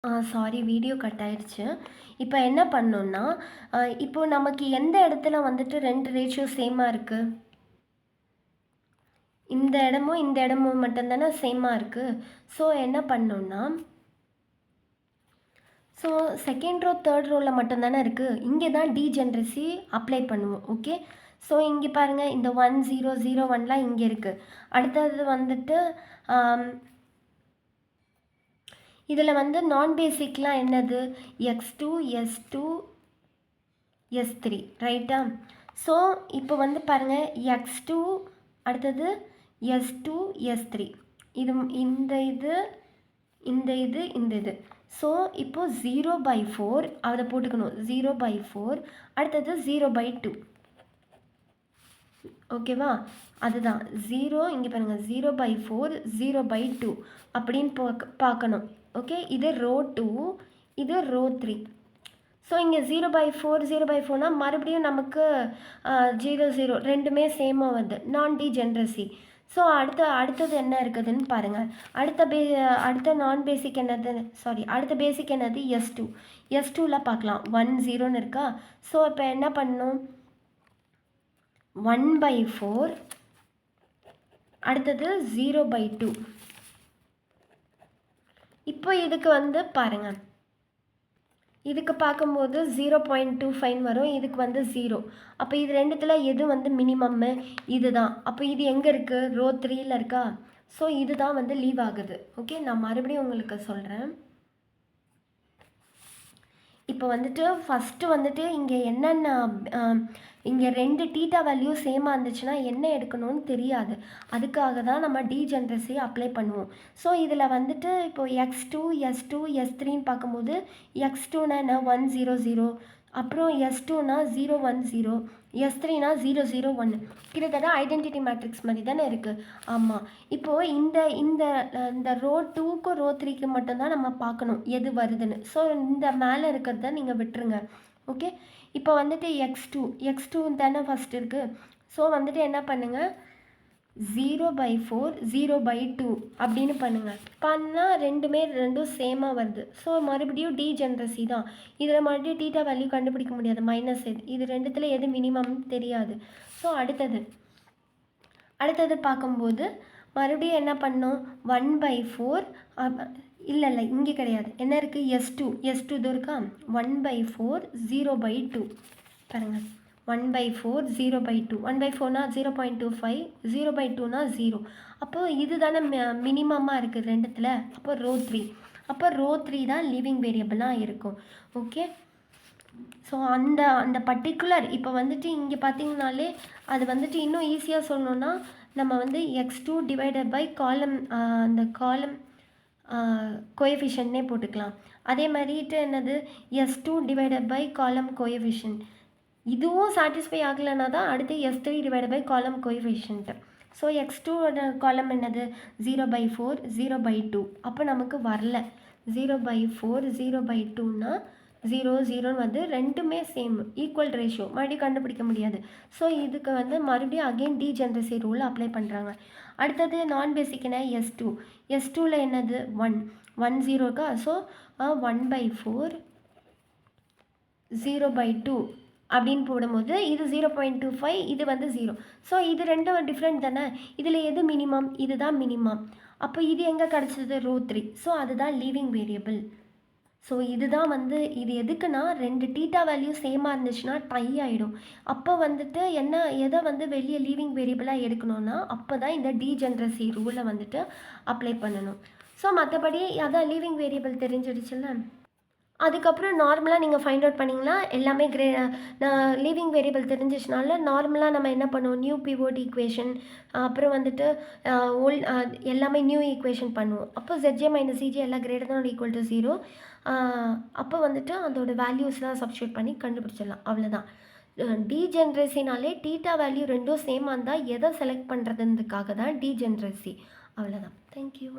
Sorry video cut ஆயிடுச்சு. இப்போ என்ன பண்ணணும்னா, இப்போ நமக்கு எந்த இடத்துல வந்துட்டு 2 ரேஷியோ சேமா இருக்கு? இந்த இடமும், இந்த இடமும் மட்டும் தானே சேமா இருக்கு. ஸோ என்ன பண்ணணும்னா, ஸோ செகண்ட் ரோ, தேர்ட் ரோல மட்டும் தானே இருக்கு. இங்கே தான் டீஜெனரசி அப்ளை பண்ணுவோம். ஓகே. ஸோ இங்கே பாருங்க, இந்த 1 0 0 1லாம் இங்கே இருக்கு. அடுத்தது வந்துட்டு இதில் வந்து நான் பேசிக்லாம் என்னது? x2 s2 s3 ரைட்டா? ஸோ இப்போ வந்து பாருங்கள், x2 அடுத்தது s2 s3 இது இந்த இது இந்த இது இந்த இது. ஸோ இப்போ 0/4 அதை போட்டுக்கணும். 0/4 அடுத்தது 0/2. ஓகேவா? அதுதான் 0 இங்கே பாருங்கள், 0/4 0/2 அப்படின்னு பார்க்கணும். ஓகே, இது ரோ 2, இது ரோ 3. ஸோ இங்கே 0/4 0/4னா மறுபடியும் நமக்கு 0 0 ரெண்டுமே சேமாக வருது, நான் டீஜெனரசி. ஸோ அடுத்தது என்ன இருக்குதுன்னு பாருங்கள். அடுத்த நான் பேசிக் என்னது? அடுத்த பேசிக் என்னது? s2. s2ல பார்க்கலாம், 1 0ன்னு இருக்கா. ஸோ இப்போ என்ன பண்ணணும்? 1/4 அடுத்தது 0/2. இப்போ இதுக்கு வந்து பாருங்கள், இதுக்கு பார்க்கும்போது 0.25 வரும், இதுக்கு வந்து 0. அப்போ இது ரெண்டுத்தில் எது வந்து மினிமம்மு? இது தான். அப்போ இது எங்கே இருக்குது? ரோ 3ல் இருக்கா. ஸோ இதுதான் வந்து லீவ் ஆகுது. ஓகே, நான் மறுபடியும் உங்களுக்கு சொல்கிறேன். இப்போ வந்துட்டு ஃபஸ்ட்டு வந்துட்டு இங்கே என்னென்ன இங்கே 2 தீட்டா வேல்யூ சேமாக இருந்துச்சுன்னா என்ன எடுக்கணும்னு தெரியாது. அதுக்காக தான் நம்ம டீஜெனரசி அப்ளை பண்ணுவோம். ஸோ இதில் வந்துட்டு இப்போது x2 s2 s3ன்னு பார்க்கும்போது x2னா என்ன? 1 0 0, அப்புறம் s2னா 0 1 0, s3னா 0 0 1. கிட்டத்தட்ட ஐடென்டிட்டி மேட்ரிக்ஸ் மாதிரி தானே இருக்குது. ஆமாம். இப்போது இந்த ரோ 2க்கும் ரோ 3க்கு மட்டும்தான் நம்ம பார்க்கணும் எது வருதுன்னு. ஸோ இந்த மேலே இருக்கிறத நீங்கள் விட்டுருங்க. ஓகே, இப்போ வந்துட்டு x2 தானே ஃபஸ்ட் இருக்குது. ஸோ வந்துட்டு என்ன பண்ணுங்கள், 0/4 0/2 அப்படின்னு பண்ணுங்கள். பண்ணால் ரெண்டும் சேமாக வருது. ஸோ மறுபடியும் டீஜெனரசி தான். இதில் மறுபடியும் தீட்டா வேல்யூ கண்டுபிடிக்க முடியாது, மைனஸ் இது ரெண்டுத்தில் எது மினிமம் தெரியாது. ஸோ அடுத்தது பார்க்கும்போது மறுபடியும் என்ன பண்ணோம்? 1/4 இல்லை இங்கே கிடையாது. என்ன இருக்குது? s2 இது இருக்கா. 1/4 0/2 பாருங்கள். 1/4 0/2. 1/4னா 0.25, 0/2னா 0. அப்போது இது தானே மினிமமாக இருக்குது ரெண்டுத்தில். அப்போ ரோ 3. அப்போ ரோ 3 தான் லிவிங் வேரியபிளாக இருக்கும். ஓகே, ஸோ அந்த பர்டிகுலர் இப்போ வந்துட்டு இங்கே பார்த்தீங்கனாலே அது வந்துட்டு இன்னும் ஈஸியாக சொல்லணுன்னா, நம்ம வந்து x2 டிவைடட் பை காலம் அந்த காலம் கோஎஃபிஷியன்ட்னே போட்டுக்கலாம். அதே மாதிரிட்டு என்னது? s2 டிவைடட் பை காலம் கோஎஃபிஷியன்ட். இதுவும் சாட்டிஸ்ஃபை ஆகலைன்னா தான் அடுத்து s3 டிவைடட் பை காலம் கோஎஃபிஷியன்ட். ஸோ x2 காலம் என்னது? 0/4 0/2. அப்போ நமக்கு வரல. 0/4 0/2னா 0 0ன்னு வந்து ரெண்டுமே சேம் ஈக்குவல் ரேஷியோ, மறுபடியும் கண்டுபிடிக்க முடியாது. ஸோ இதுக்கு வந்து மறுபடியும் அகெயின் டீஜெனரசி ரூல் அப்ளை பண்ணுறாங்க. அடுத்தது நான் பேசிக்னா s2ல என்னது? 1 0 இருக்கா. ஸோ 1/4 0/2 அப்படின்னு போடும்போது இது 0.25, இது வந்து 0. ஸோ இது ரெண்டும் டிஃப்ரெண்ட் தானே. இதில் எது மினிமம்? இதுதான் மினிமம். அப்போ இது எங்கே கிடச்சிது? ரோ 3. ஸோ அதுதான் லீவிங் வேரியபிள். ஸோ இதுதான் வந்து இது எதுக்குன்னா, 2 தீட்டா வேல்யூ சேமாக இருந்துச்சுன்னா டை ஆகிடும். அப்போ வந்துட்டு எதை வந்து வெளியே லீவிங் வேரியபிளாக எடுக்கணும்னா, அப்போ தான் இந்த டீஜெனரசி ரூலை வந்துட்டு அப்ளை பண்ணணும். ஸோ மற்றபடி அதான் லீவிங் வேரியபிள் தெரிஞ்சிடுச்சுல்ல. அதுக்கப்புறம் நார்மலாக நீங்கள் ஃபைண்ட் அவுட் பண்ணிங்கன்னா எல்லாமே லீவிங் வேரியபிள் தெரிஞ்சிச்சுனால நார்மலாக நம்ம என்ன பண்ணுவோம்? நியூ பிவோட் ஈக்குவேஷன், அப்புறம் வந்துட்டு எல்லாமே நியூ ஈக்குவேஷன் பண்ணுவோம். அப்போ zj மைனஸ் cj எல்லாம் கிரேட்டர் தான் ஈக்குவல் டு 0. அப்போ வந்துட்டு அதோட வேல்யூஸ்லாம் சப்ஸ்டியூட் பண்ணி கண்டுபிடிச்சிடலாம். அவ்வளோதான். டீஜெனரசினாலே தீட்டா வேல்யூ ரெண்டும் சேமாக இருந்தால் எதை செலக்ட் பண்ணுறதுன்றதுக்காக தான் டீஜெனரசி. அவ்வளோதான். தேங்க்யூ.